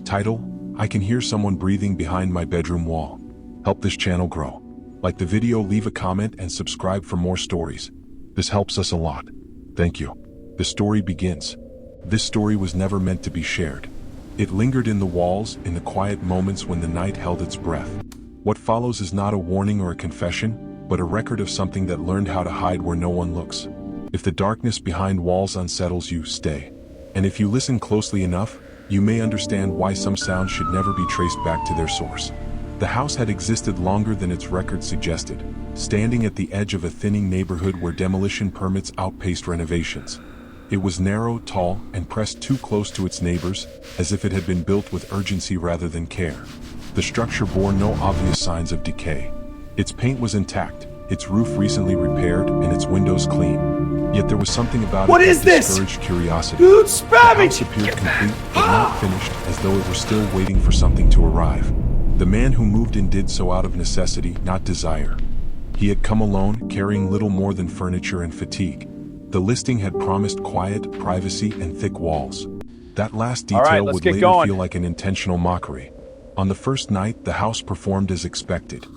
Title: I can hear someone breathing behind my bedroom wall. Help this channel grow. Like the video, leave a comment, and subscribe for more stories. This helps us a lot. Thank you. The story begins. This story was never meant to be shared. It lingered in the walls, in the quiet moments when the night held its breath. What follows is not a warning or a confession, but a record of something that learned how to hide where no one looks. If the darkness behind walls unsettles you, stay. And if you listen closely enough, you may understand why some sounds should never be traced back to their source. The house had existed longer than its record suggested, standing at the edge of a thinning neighborhood where demolition permits outpaced renovations. It was narrow, tall, and pressed too close to its neighbors, as if it had been built with urgency rather than care. The structure bore no obvious signs of decay. Its paint was intact, its roof recently repaired, and its windows clean. Yet there was something about it that discouraged curiosity. Dude, spam The house appeared complete, but not finished, as though it were still waiting for something to arrive. The man who moved in did so out of necessity, not desire. He had come alone, carrying little more than furniture and fatigue. The listing had promised quiet, privacy, and thick walls. That last detail would later feel like an intentional mockery. On the first night, the house performed as expected.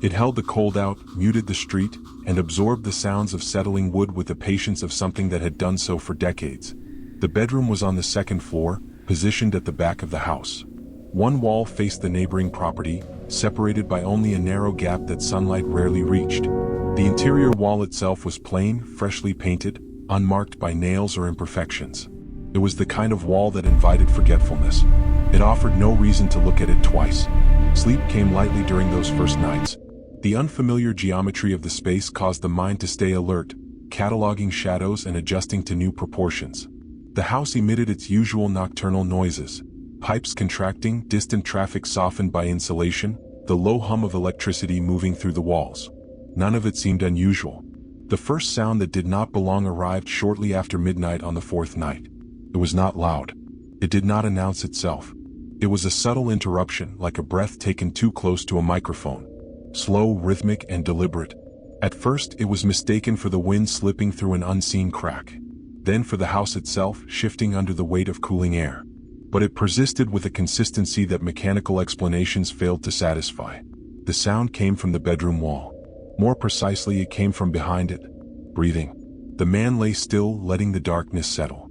It held the cold out, muted the street, and absorbed the sounds of settling wood with the patience of something that had done so for decades. The bedroom was on the second floor, positioned at the back of the house. One wall faced the neighboring property, separated by only a narrow gap that sunlight rarely reached. The interior wall itself was plain, freshly painted, unmarked by nails or imperfections. It was the kind of wall that invited forgetfulness. It offered no reason to look at it twice. Sleep came lightly during those first nights. The unfamiliar geometry of the space caused the mind to stay alert, cataloging shadows and adjusting to new proportions. The house emitted its usual nocturnal noises: pipes contracting, distant traffic softened by insulation, the low hum of electricity moving through the walls. None of it seemed unusual. The first sound that did not belong arrived shortly after midnight on the fourth night. It was not loud. It did not announce itself. It was a subtle interruption, like a breath taken too close to a microphone. Slow, rhythmic, and deliberate. At first, it was mistaken for the wind slipping through an unseen crack. Then for the house itself, shifting under the weight of cooling air. But it persisted with a consistency that mechanical explanations failed to satisfy. The sound came from the bedroom wall. More precisely, it came from behind it. Breathing. The man lay still, letting the darkness settle.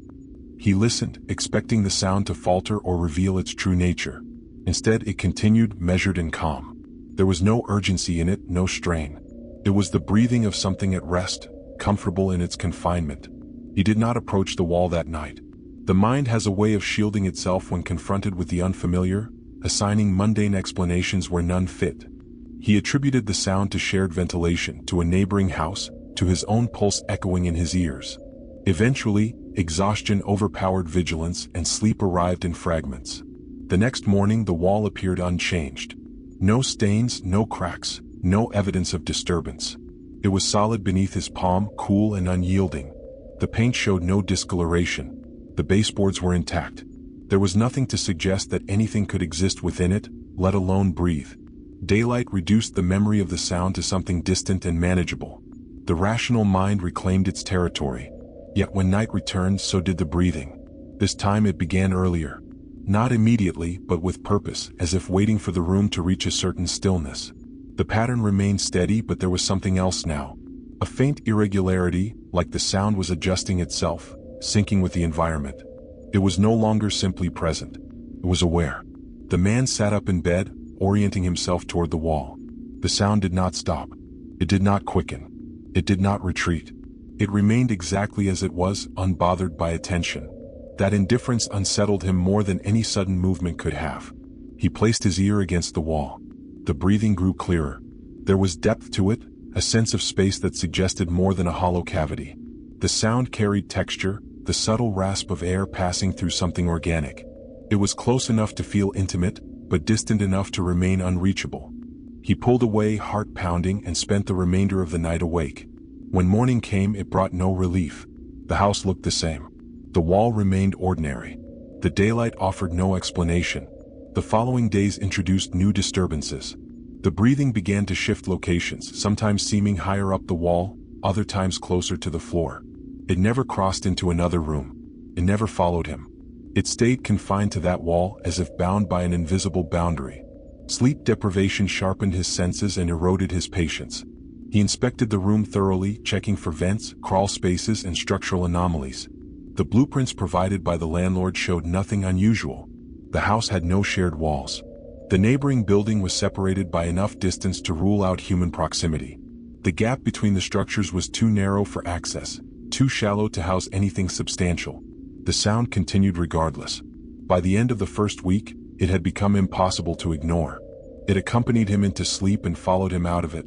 He listened, expecting the sound to falter or reveal its true nature. Instead, it continued, measured and calm. There was no urgency in it, no strain. It was the breathing of something at rest, comfortable in its confinement. He did not approach the wall that night. The mind has a way of shielding itself when confronted with the unfamiliar, assigning mundane explanations where none fit. He attributed the sound to shared ventilation, to a neighboring house, to his own pulse echoing in his ears. Eventually, exhaustion overpowered vigilance, and sleep arrived in fragments. The next morning, the wall appeared unchanged. No stains, no cracks, no evidence of disturbance. It was solid beneath his palm, cool and unyielding. The paint showed no discoloration. The baseboards were intact. There was nothing to suggest that anything could exist within it, let alone breathe. Daylight reduced the memory of the sound to something distant and manageable. The rational mind reclaimed its territory. Yet when night returned, so did the breathing. This time it began earlier. Not immediately, but with purpose, as if waiting for the room to reach a certain stillness. The pattern remained steady, but there was something else now. A faint irregularity, like the sound was adjusting itself, syncing with the environment. It was no longer simply present. It was aware. The man sat up in bed, orienting himself toward the wall. The sound did not stop. It did not quicken. It did not retreat. It remained exactly as it was, unbothered by attention. That indifference unsettled him more than any sudden movement could have. He placed his ear against the wall. The breathing grew clearer. There was depth to it, a sense of space that suggested more than a hollow cavity. The sound carried texture, the subtle rasp of air passing through something organic. It was close enough to feel intimate, but distant enough to remain unreachable. He pulled away, heart pounding, and spent the remainder of the night awake. When morning came, it brought no relief. The house looked the same. The wall remained ordinary. The daylight offered no explanation. The following days introduced new disturbances. The breathing began to shift locations, sometimes seeming higher up the wall, other times closer to the floor. It never crossed into another room. It never followed him. It stayed confined to that wall as if bound by an invisible boundary. Sleep deprivation sharpened his senses and eroded his patience. He inspected the room thoroughly, checking for vents, crawl spaces, and structural anomalies. The blueprints provided by the landlord showed nothing unusual. The house had no shared walls. The neighboring building was separated by enough distance to rule out human proximity. The gap between the structures was too narrow for access, too shallow to house anything substantial. The sound continued regardless. By the end of the first week, it had become impossible to ignore. It accompanied him into sleep and followed him out of it.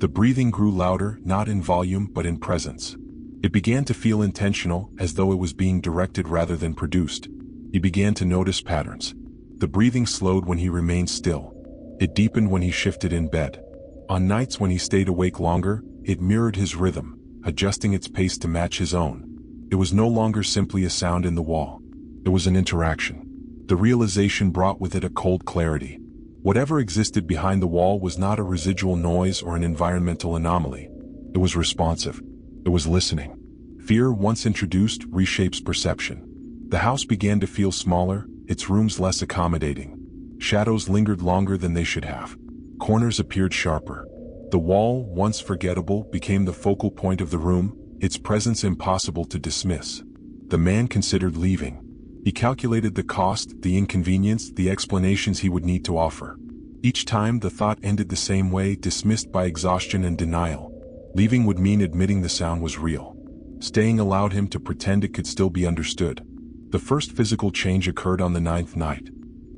The breathing grew louder, not in volume but in presence. It began to feel intentional, as though it was being directed rather than produced. He began to notice patterns. The breathing slowed when he remained still. It deepened when he shifted in bed. On nights when he stayed awake longer, it mirrored his rhythm, adjusting its pace to match his own. It was no longer simply a sound in the wall. It was an interaction. The realization brought with it a cold clarity. Whatever existed behind the wall was not a residual noise or an environmental anomaly. It was responsive. It was listening. Fear, once introduced, reshapes perception. The house began to feel smaller, its rooms less accommodating. Shadows lingered longer than they should have. Corners appeared sharper. The wall, once forgettable, became the focal point of the room, its presence impossible to dismiss. The man considered leaving. He calculated the cost, the inconvenience, the explanations he would need to offer. Each time the thought ended the same way, dismissed by exhaustion and denial. Leaving would mean admitting the sound was real. Staying allowed him to pretend it could still be understood. The first physical change occurred on the 9th night.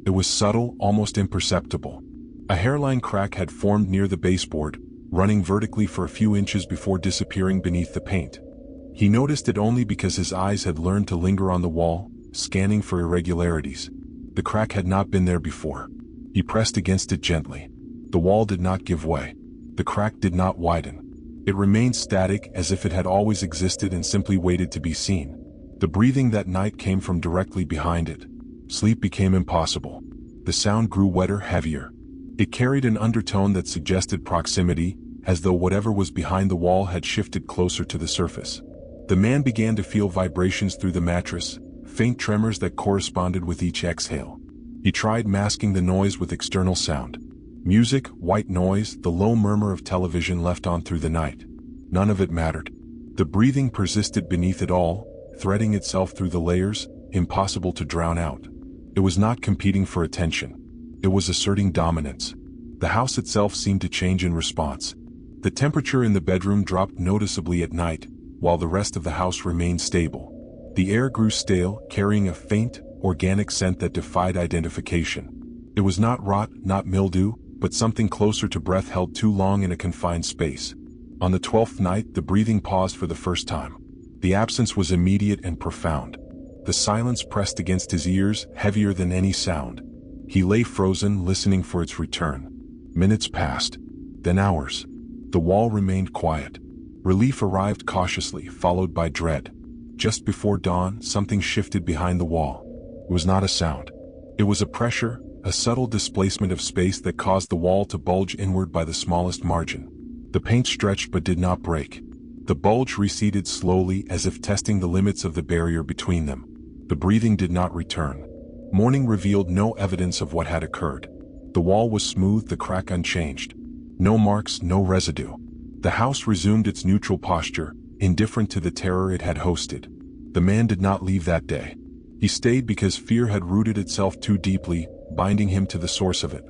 It was subtle, almost imperceptible. A hairline crack had formed near the baseboard, running vertically for a few inches before disappearing beneath the paint. He noticed it only because his eyes had learned to linger on the wall, scanning for irregularities. The crack had not been there before. He pressed against it gently. The wall did not give way. The crack did not widen. It remained static, as if it had always existed and simply waited to be seen. The breathing that night came from directly behind it. Sleep became impossible. The sound grew wetter, heavier. It carried an undertone that suggested proximity, as though whatever was behind the wall had shifted closer to the surface. The man began to feel vibrations through the mattress, faint tremors that corresponded with each exhale. He tried masking the noise with external sound. Music, white noise, the low murmur of television left on through the night. None of it mattered. The breathing persisted beneath it all, threading itself through the layers, impossible to drown out. It was not competing for attention. It was asserting dominance. The house itself seemed to change in response. The temperature in the bedroom dropped noticeably at night, while the rest of the house remained stable. The air grew stale, carrying a faint, organic scent that defied identification. It was not rot, not mildew, but something closer to breath held too long in a confined space. On the 12th night, the breathing paused for the first time. The absence was immediate and profound. The silence pressed against his ears, heavier than any sound. He lay frozen, listening for its return. Minutes passed, then hours. The wall remained quiet. Relief arrived cautiously, followed by dread. Just before dawn, something shifted behind the wall. It was not a sound. It was a pressure, a subtle displacement of space that caused the wall to bulge inward by the smallest margin. The paint stretched but did not break. The bulge receded slowly, as if testing the limits of the barrier between them. The breathing did not return. Morning revealed no evidence of what had occurred. The wall was smooth, the crack unchanged. No marks, no residue. The house resumed its neutral posture, indifferent to the terror it had hosted. The man did not leave that day. He stayed because fear had rooted itself too deeply, binding him to the source of it.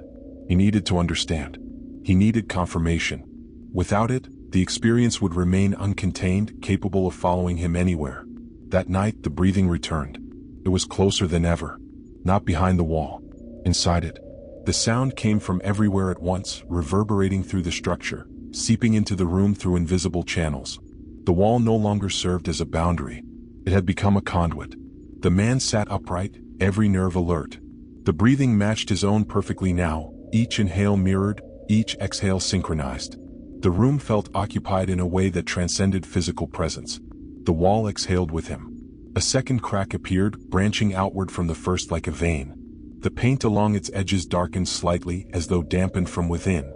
He needed to understand. He needed confirmation. Without it, the experience would remain uncontained, capable of following him anywhere. That night, the breathing returned. It was closer than ever. Not behind the wall. Inside it. The sound came from everywhere at once, reverberating through the structure, seeping into the room through invisible channels. The wall no longer served as a boundary. It had become a conduit. The man sat upright, every nerve alert. The breathing matched his own perfectly now, each inhale mirrored, each exhale synchronized. The room felt occupied in a way that transcended physical presence. The wall exhaled with him. A second crack appeared, branching outward from the first like a vein. The paint along its edges darkened slightly, as though dampened from within.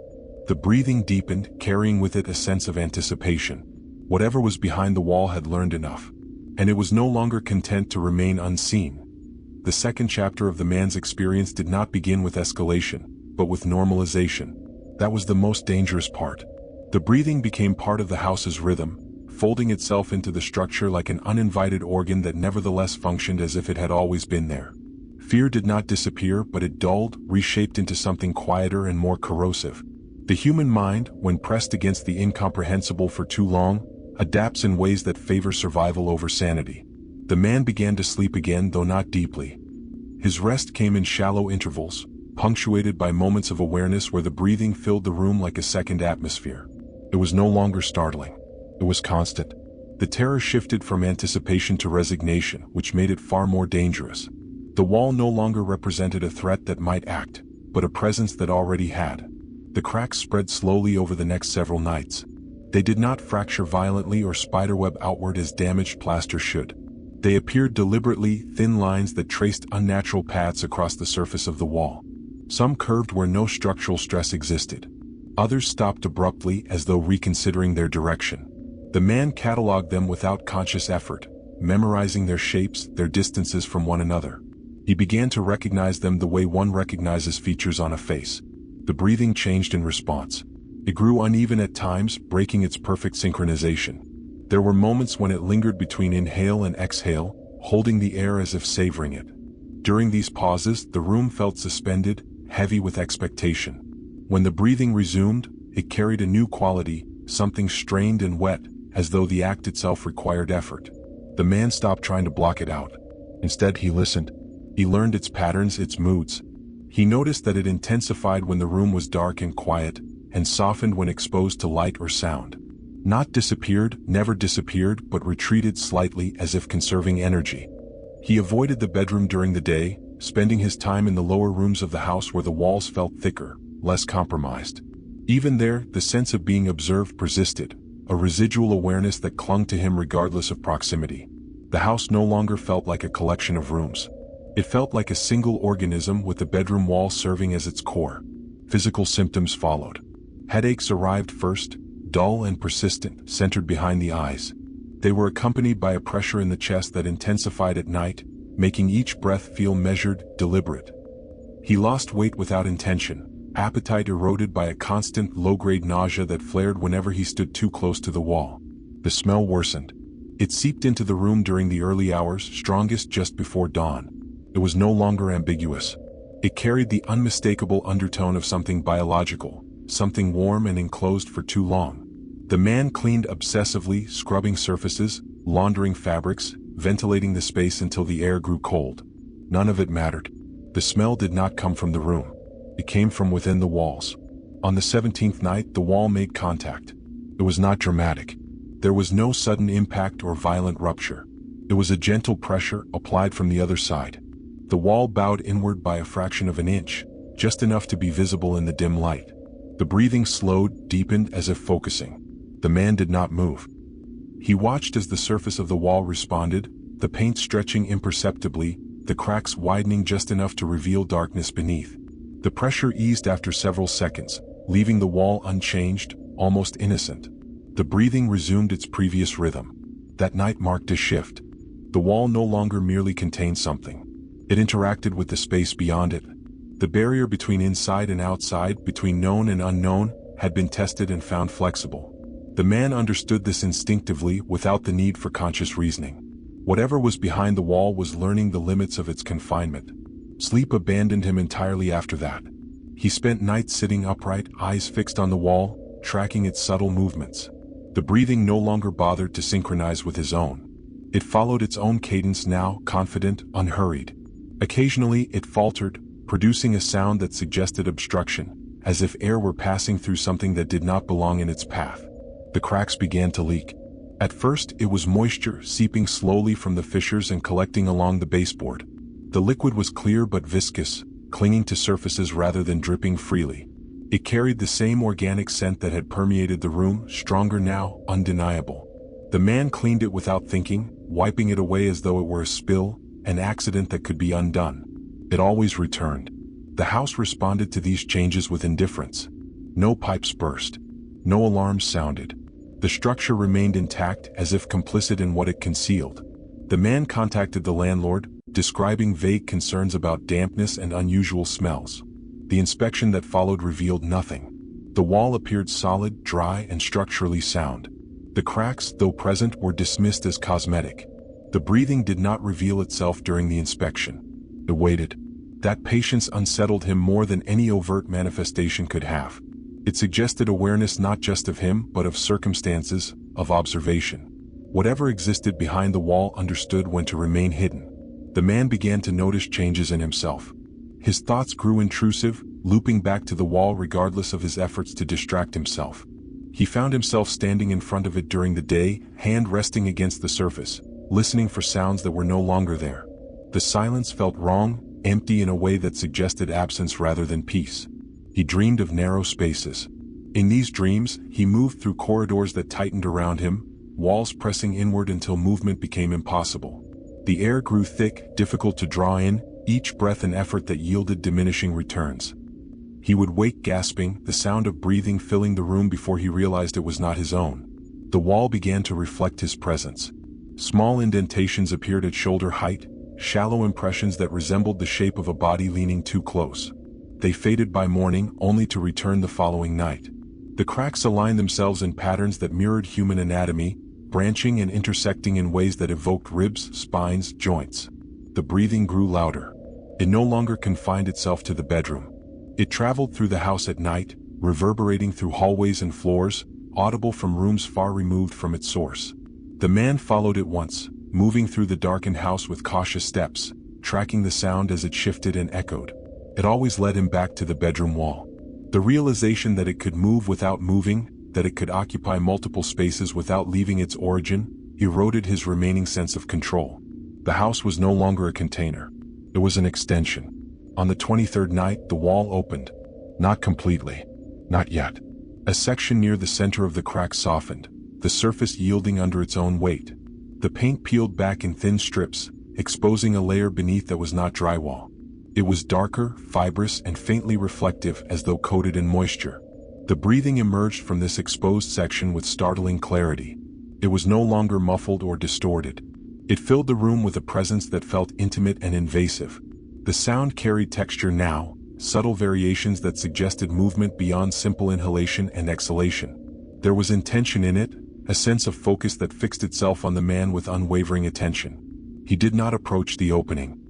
The breathing deepened, carrying with it a sense of anticipation. Whatever was behind the wall had learned enough, and it was no longer content to remain unseen. the second chapter of the man's experience did not begin with escalation, but with normalization. That was the most dangerous part. The breathing became part of the house's rhythm, folding itself into the structure like an uninvited organ that nevertheless functioned as if it had always been there. Fear did not disappear, but it dulled, reshaped into something quieter and more corrosive. The human mind, when pressed against the incomprehensible for too long, adapts in ways that favor survival over sanity. The man began to sleep again, though not deeply. His rest came in shallow intervals, punctuated by moments of awareness where the breathing filled the room like a second atmosphere. It was no longer startling. It was constant. The terror shifted from anticipation to resignation, which made it far more dangerous. The wall no longer represented a threat that might act, but a presence that already had. The cracks spread slowly over the next several nights. They did not fracture violently or spiderweb outward as damaged plaster should. They appeared deliberately, thin lines that traced unnatural paths across the surface of the wall. Some curved where no structural stress existed. Others stopped abruptly as though reconsidering their direction. The man cataloged them without conscious effort, memorizing their shapes, their distances from one another. He began to recognize them the way one recognizes features on a face. The breathing changed in response. It grew uneven at times, breaking its perfect synchronization. There were moments when it lingered between inhale and exhale, holding the air as if savoring it. During these pauses, the room felt suspended, heavy with expectation. When the breathing resumed, it carried a new quality, something strained and wet, as though the act itself required effort. The man stopped trying to block it out. Instead, he listened. He learned its patterns, its moods. He noticed that it intensified when the room was dark and quiet, and softened when exposed to light or sound. Not disappeared, never disappeared, but retreated slightly as if conserving energy. He avoided the bedroom during the day, spending his time in the lower rooms of the house where the walls felt thicker, less compromised. Even there, the sense of being observed persisted, a residual awareness that clung to him regardless of proximity. The house no longer felt like a collection of rooms. It felt like a single organism with the bedroom wall serving as its core. Physical symptoms followed. Headaches arrived first, dull and persistent, centered behind the eyes. They were accompanied by a pressure in the chest that intensified at night, making each breath feel measured, deliberate. He lost weight without intention, appetite eroded by a constant low-grade nausea that flared whenever he stood too close to the wall. The smell worsened. It seeped into the room during the early hours, strongest just before dawn. It was no longer ambiguous. It carried the unmistakable undertone of something biological, something warm and enclosed for too long. The man cleaned obsessively, scrubbing surfaces, laundering fabrics, ventilating the space until the air grew cold. None of it mattered. The smell did not come from the room. It came from within the walls. On the 17th night, the wall made contact. It was not dramatic. There was no sudden impact or violent rupture. It was a gentle pressure applied from the other side. The wall bowed inward by a fraction of an inch, just enough to be visible in the dim light. The breathing slowed, deepened as if focusing. The man did not move. He watched as the surface of the wall responded, the paint stretching imperceptibly, the cracks widening just enough to reveal darkness beneath. The pressure eased after several seconds, leaving the wall unchanged, almost innocent. The breathing resumed its previous rhythm. That night marked a shift. The wall no longer merely contained something. It interacted with the space beyond it. The barrier between inside and outside, between known and unknown, had been tested and found flexible. The man understood this instinctively, without the need for conscious reasoning. Whatever was behind the wall was learning the limits of its confinement. Sleep abandoned him entirely after that. He spent nights sitting upright, eyes fixed on the wall, tracking its subtle movements. The breathing no longer bothered to synchronize with his own. It followed its own cadence now, confident, unhurried. Occasionally, it faltered, producing a sound that suggested obstruction, as if air were passing through something that did not belong in its path. The cracks began to leak. At first, it was moisture seeping slowly from the fissures and collecting along the baseboard. The liquid was clear but viscous, clinging to surfaces rather than dripping freely. It carried the same organic scent that had permeated the room, stronger now, undeniable. The man cleaned it without thinking, wiping it away as though it were a spill, an accident that could be undone. It always returned. The house responded to these changes with indifference. No pipes burst. No alarms sounded. The structure remained intact, as if complicit in what it concealed. The man contacted the landlord, describing vague concerns about dampness and unusual smells. The inspection that followed revealed nothing. The wall appeared solid, dry, and structurally sound. The cracks, though present, were dismissed as cosmetic. The breathing did not reveal itself during the inspection. It waited. That patience unsettled him more than any overt manifestation could have. It suggested awareness not just of him, but of circumstances, of observation. Whatever existed behind the wall understood when to remain hidden. The man began to notice changes in himself. His thoughts grew intrusive, looping back to the wall regardless of his efforts to distract himself. He found himself standing in front of it during the day, hand resting against the surface, listening for sounds that were no longer there. The silence felt wrong, empty in a way that suggested absence rather than peace. He dreamed of narrow spaces. In these dreams, he moved through corridors that tightened around him, walls pressing inward until movement became impossible. The air grew thick, difficult to draw in, each breath an effort that yielded diminishing returns. He would wake gasping, the sound of breathing filling the room before he realized it was not his own. The wall began to reflect his presence. Small indentations appeared at shoulder height, shallow impressions that resembled the shape of a body leaning too close. They faded by morning, only to return the following night. The cracks aligned themselves in patterns that mirrored human anatomy, branching and intersecting in ways that evoked ribs, spines, joints. The breathing grew louder. It no longer confined itself to the bedroom. It traveled through the house at night, reverberating through hallways and floors, audible from rooms far removed from its source. The man followed it once, moving through the darkened house with cautious steps, tracking the sound as it shifted and echoed. It always led him back to the bedroom wall. The realization that it could move without moving, that it could occupy multiple spaces without leaving its origin, eroded his remaining sense of control. The house was no longer a container. It was an extension. On the 23rd night, the wall opened. Not completely. Not yet. A section near the center of the crack softened, the surface yielding under its own weight. The paint peeled back in thin strips, exposing a layer beneath that was not drywall. It was darker, fibrous, and faintly reflective, as though coated in moisture. The breathing emerged from this exposed section with startling clarity. It was no longer muffled or distorted. It filled the room with a presence that felt intimate and invasive. The sound carried texture now, subtle variations that suggested movement beyond simple inhalation and exhalation. There was intention in it, a sense of focus that fixed itself on the man with unwavering attention. He did not approach the opening.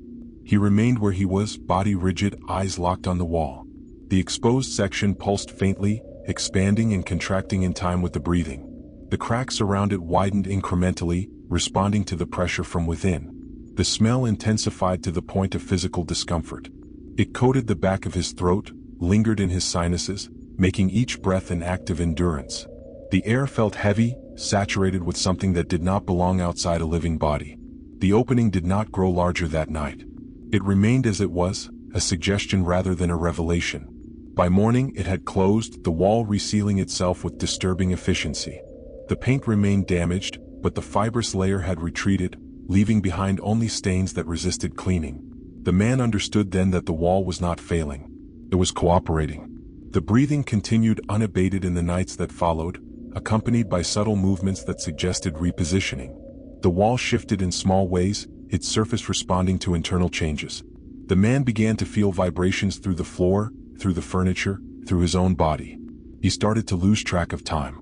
He remained where he was, body rigid, eyes locked on the wall. The exposed section pulsed faintly, expanding and contracting in time with the breathing. The cracks around it widened incrementally, responding to the pressure from within. The smell intensified to the point of physical discomfort. It coated the back of his throat, lingered in his sinuses, making each breath an act of endurance. The air felt heavy, saturated with something that did not belong outside a living body. The opening did not grow larger that night. It remained as it was, a suggestion rather than a revelation. By morning it had closed, the wall resealing itself with disturbing efficiency. The paint remained damaged, but the fibrous layer had retreated, leaving behind only stains that resisted cleaning. The man understood then that the wall was not failing. It was cooperating. The breathing continued unabated in the nights that followed, accompanied by subtle movements that suggested repositioning. The wall shifted in small ways, its surface responding to internal changes. The man began to feel vibrations through the floor, through the furniture, through his own body. He started to lose track of time.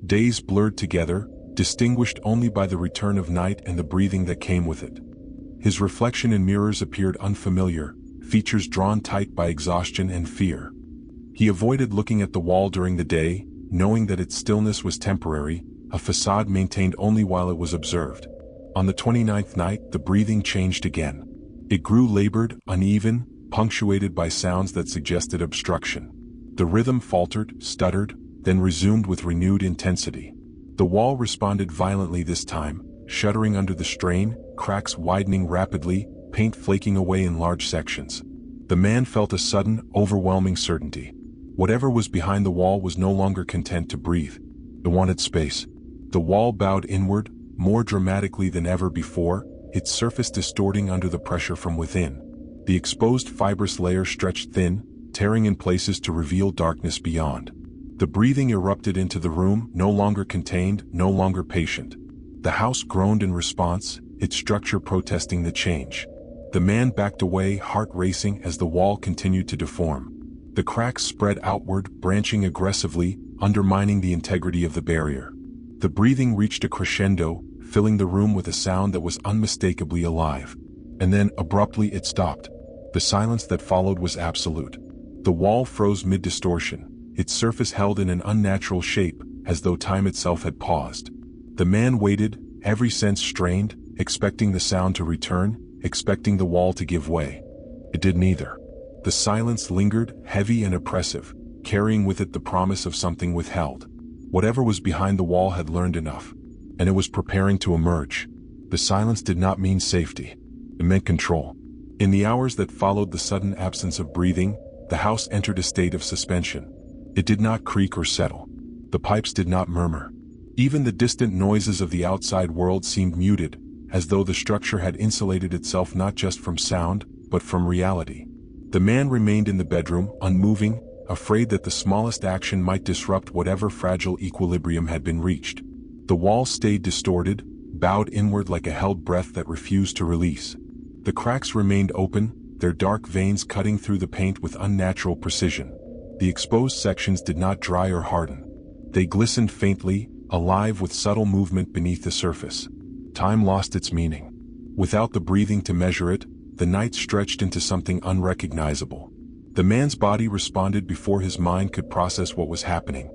Days blurred together, distinguished only by the return of night and the breathing that came with it. His reflection in mirrors appeared unfamiliar, features drawn tight by exhaustion and fear. He avoided looking at the wall during the day, knowing that its stillness was temporary, a facade maintained only while it was observed. On the 29th night, the breathing changed again. It grew labored, uneven, punctuated by sounds that suggested obstruction. The rhythm faltered, stuttered, then resumed with renewed intensity. The wall responded violently this time, shuddering under the strain, cracks widening rapidly, paint flaking away in large sections. The man felt a sudden, overwhelming certainty. Whatever was behind the wall was no longer content to breathe. It wanted space. The wall bowed inward, more dramatically than ever before, its surface distorting under the pressure from within. The exposed fibrous layer stretched thin, tearing in places to reveal darkness beyond. The breathing erupted into the room, no longer contained, no longer patient. The house groaned in response, its structure protesting the change. The man backed away, heart racing as the wall continued to deform. The cracks spread outward, branching aggressively, undermining the integrity of the barrier. The breathing reached a crescendo, filling the room with a sound that was unmistakably alive. And then, abruptly, it stopped. The silence that followed was absolute. The wall froze mid-distortion, its surface held in an unnatural shape, as though time itself had paused. The man waited, every sense strained, expecting the sound to return, expecting the wall to give way. It did neither. The silence lingered, heavy and oppressive, carrying with it the promise of something withheld. Whatever was behind the wall had learned enough, and it was preparing to emerge. The silence did not mean safety. It meant control. In the hours that followed the sudden absence of breathing, the house entered a state of suspension. It did not creak or settle. The pipes did not murmur. Even the distant noises of the outside world seemed muted, as though the structure had insulated itself not just from sound, but from reality. The man remained in the bedroom, unmoving, afraid that the smallest action might disrupt whatever fragile equilibrium had been reached. The wall stayed distorted, bowed inward like a held breath that refused to release. The cracks remained open, their dark veins cutting through the paint with unnatural precision. The exposed sections did not dry or harden. They glistened faintly, alive with subtle movement beneath the surface. Time lost its meaning. Without the breathing to measure it, the night stretched into something unrecognizable. The man's body responded before his mind could process what was happening.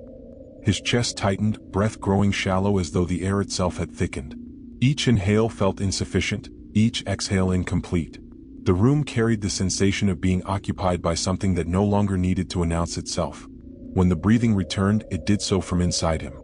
His chest tightened, breath growing shallow as though the air itself had thickened. Each inhale felt insufficient, each exhale incomplete. The room carried the sensation of being occupied by something that no longer needed to announce itself. When the breathing returned, it did so from inside him.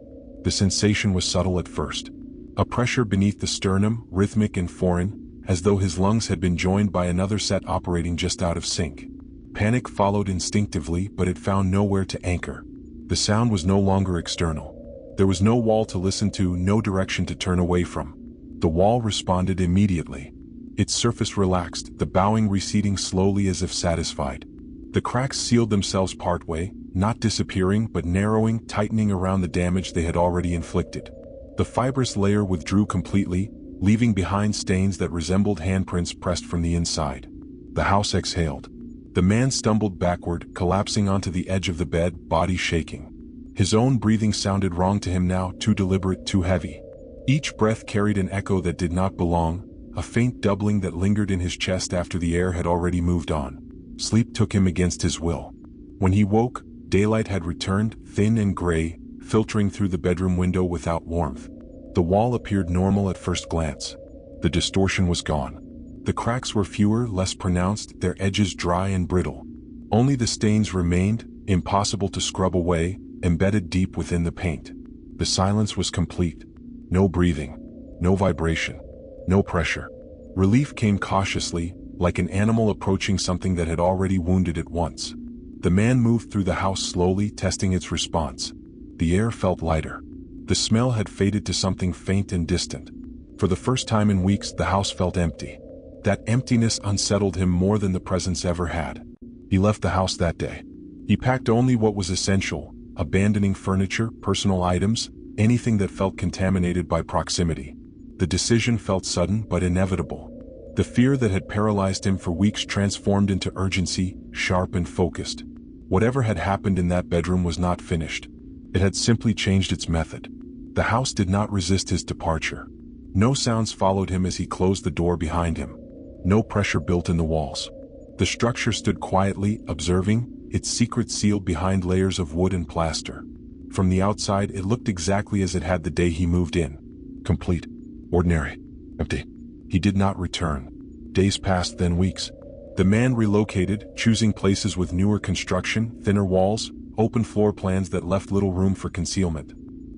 The sensation was subtle at first. A pressure beneath the sternum, rhythmic and foreign, as though his lungs had been joined by another set operating just out of sync. Panic followed instinctively, but it found nowhere to anchor. The sound was no longer external. There was no wall to listen to, no direction to turn away from. The wall responded immediately. Its surface relaxed, the bowing receding slowly as if satisfied. The cracks sealed themselves partway, not disappearing but narrowing, tightening around the damage they had already inflicted. The fibrous layer withdrew completely, leaving behind stains that resembled handprints pressed from the inside. The house exhaled. The man stumbled backward, collapsing onto the edge of the bed, body shaking. His own breathing sounded wrong to him now, too deliberate, too heavy. Each breath carried an echo that did not belong, a faint doubling that lingered in his chest after the air had already moved on. Sleep took him against his will. When he woke, daylight had returned, thin and gray, filtering through the bedroom window without warmth. The wall appeared normal at first glance. The distortion was gone. The cracks were fewer, less pronounced, their edges dry and brittle. Only the stains remained, impossible to scrub away, embedded deep within the paint. The silence was complete. No breathing, no vibration, no pressure. Relief came cautiously, like an animal approaching something that had already wounded it once. The man moved through the house slowly, testing its response. The air felt lighter. The smell had faded to something faint and distant. For the first time in weeks, the house felt empty. That emptiness unsettled him more than the presence ever had. He left the house that day. He packed only what was essential, abandoning furniture, personal items, anything that felt contaminated by proximity. The decision felt sudden but inevitable. The fear that had paralyzed him for weeks transformed into urgency, sharp and focused. Whatever had happened in that bedroom was not finished. It had simply changed its method. The house did not resist his departure. No sounds followed him as he closed the door behind him. No pressure built in the walls. The structure stood quietly, observing, its secret sealed behind layers of wood and plaster. From the outside, it looked exactly as it had the day he moved in. Complete. Ordinary. Empty. He did not return. Days passed, then weeks. The man relocated, choosing places with newer construction, thinner walls, open floor plans that left little room for concealment.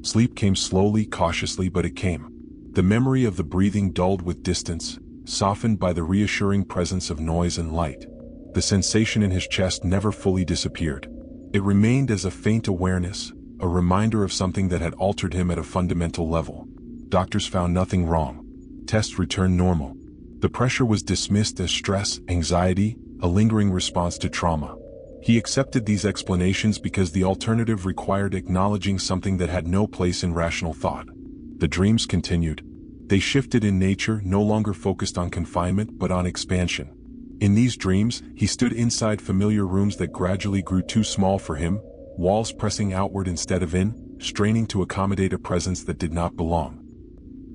Sleep came slowly, cautiously, but it came. The memory of the breathing dulled with distance, softened by the reassuring presence of noise and light. The sensation in his chest never fully disappeared. It remained as a faint awareness, a reminder of something that had altered him at a fundamental level. Doctors found nothing wrong. Tests returned normal. The pressure was dismissed as stress, anxiety, a lingering response to trauma. He accepted these explanations because the alternative required acknowledging something that had no place in rational thought. The dreams continued. They shifted in nature, no longer focused on confinement but on expansion. In these dreams, he stood inside familiar rooms that gradually grew too small for him, walls pressing outward instead of in, straining to accommodate a presence that did not belong.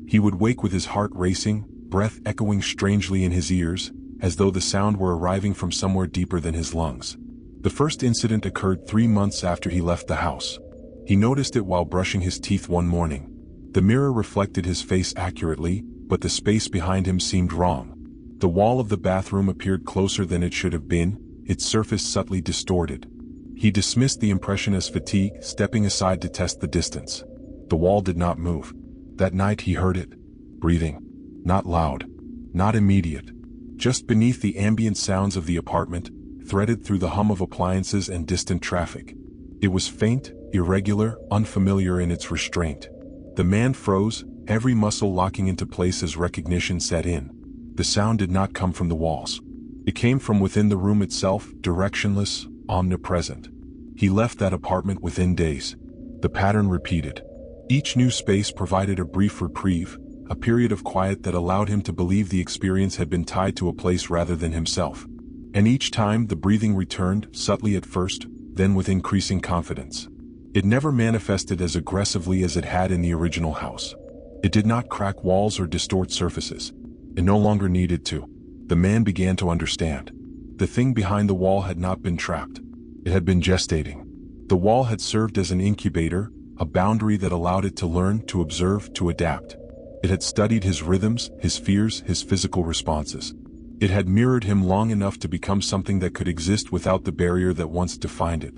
He would wake with his heart racing, breath echoing strangely in his ears, as though the sound were arriving from somewhere deeper than his lungs. The first incident occurred 3 months after he left the house. He noticed it while brushing his teeth one morning. The mirror reflected his face accurately, but the space behind him seemed wrong. The wall of the bathroom appeared closer than it should have been, its surface subtly distorted. He dismissed the impression as fatigue, stepping aside to test the distance. The wall did not move. That night he heard it. Breathing. Not loud. Not immediate. Just beneath the ambient sounds of the apartment, threaded through the hum of appliances and distant traffic. It was faint, irregular, unfamiliar in its restraint. The man froze, every muscle locking into place as recognition set in. The sound did not come from the walls. It came from within the room itself, directionless, omnipresent. He left that apartment within days. The pattern repeated. Each new space provided a brief reprieve, a period of quiet that allowed him to believe the experience had been tied to a place rather than himself. And each time the breathing returned, subtly at first, then with increasing confidence. It never manifested as aggressively as it had in the original house. It did not crack walls or distort surfaces. It no longer needed to. The man began to understand. The thing behind the wall had not been trapped. It had been gestating. The wall had served as an incubator, a boundary that allowed it to learn, to observe, to adapt. It had studied his rhythms, his fears, his physical responses. It had mirrored him long enough to become something that could exist without the barrier that once defined it.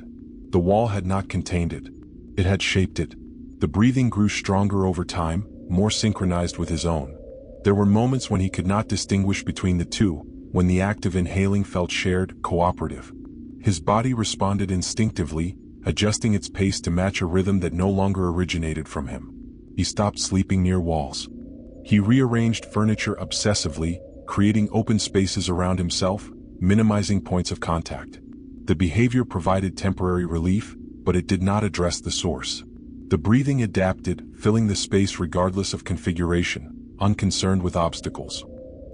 The wall had not contained it. It had shaped it. The breathing grew stronger over time, more synchronized with his own. There were moments when he could not distinguish between the two, when the act of inhaling felt shared, cooperative. His body responded instinctively, adjusting its pace to match a rhythm that no longer originated from him. He stopped sleeping near walls. He rearranged furniture obsessively, creating open spaces around himself, minimizing points of contact. The behavior provided temporary relief, but it did not address the source. The breathing adapted, filling the space regardless of configuration, unconcerned with obstacles.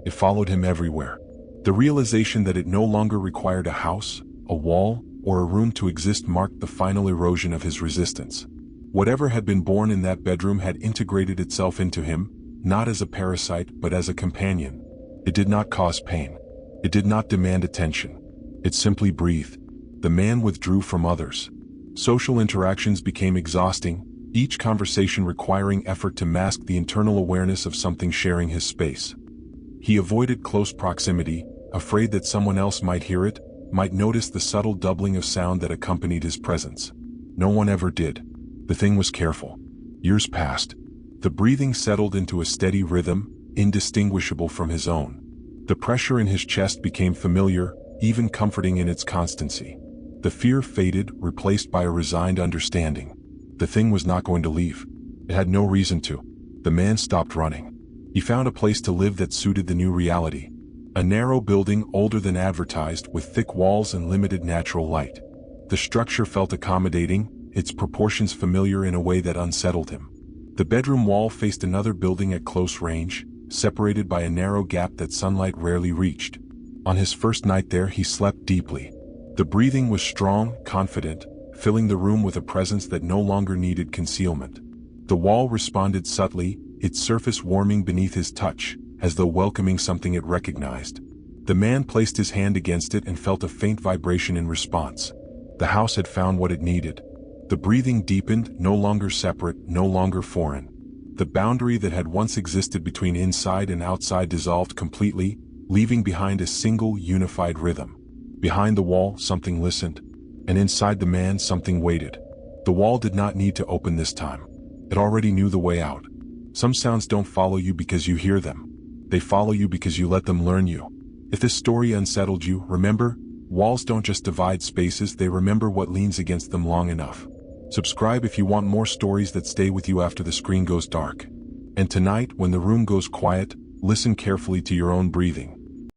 It followed him everywhere. The realization that it no longer required a house, a wall, or a room to exist marked the final erosion of his resistance. Whatever had been born in that bedroom had integrated itself into him, not as a parasite but as a companion. It did not cause pain. It did not demand attention. It simply breathed. The man withdrew from others. Social interactions became exhausting, each conversation requiring effort to mask the internal awareness of something sharing his space. He avoided close proximity, afraid that someone else might hear it, might notice the subtle doubling of sound that accompanied his presence. No one ever did. The thing was careful. Years passed. The breathing settled into a steady rhythm, indistinguishable from his own. The pressure in his chest became familiar, even comforting in its constancy. The fear faded, replaced by a resigned understanding. The thing was not going to leave. It had no reason to. The man stopped running. He found a place to live that suited the new reality. A narrow building older than advertised, with thick walls and limited natural light. The structure felt accommodating, its proportions familiar in a way that unsettled him. The bedroom wall faced another building at close range, separated by a narrow gap that sunlight rarely reached. On his first night there, he slept deeply. The breathing was strong, confident, filling the room with a presence that no longer needed concealment. The wall responded subtly, its surface warming beneath his touch, as though welcoming something it recognized. The man placed his hand against it and felt a faint vibration in response. The house had found what it needed. The breathing deepened, no longer separate, no longer foreign. The boundary that had once existed between inside and outside dissolved completely, leaving behind a single, unified rhythm. Behind the wall, something listened, and inside the man, something waited. The wall did not need to open this time. It already knew the way out. Some sounds don't follow you because you hear them. They follow you because you let them learn you. If this story unsettled you, remember, walls don't just divide spaces, they remember what leans against them long enough. Subscribe if you want more stories that stay with you after the screen goes dark. And tonight, when the room goes quiet, listen carefully to your own breathing.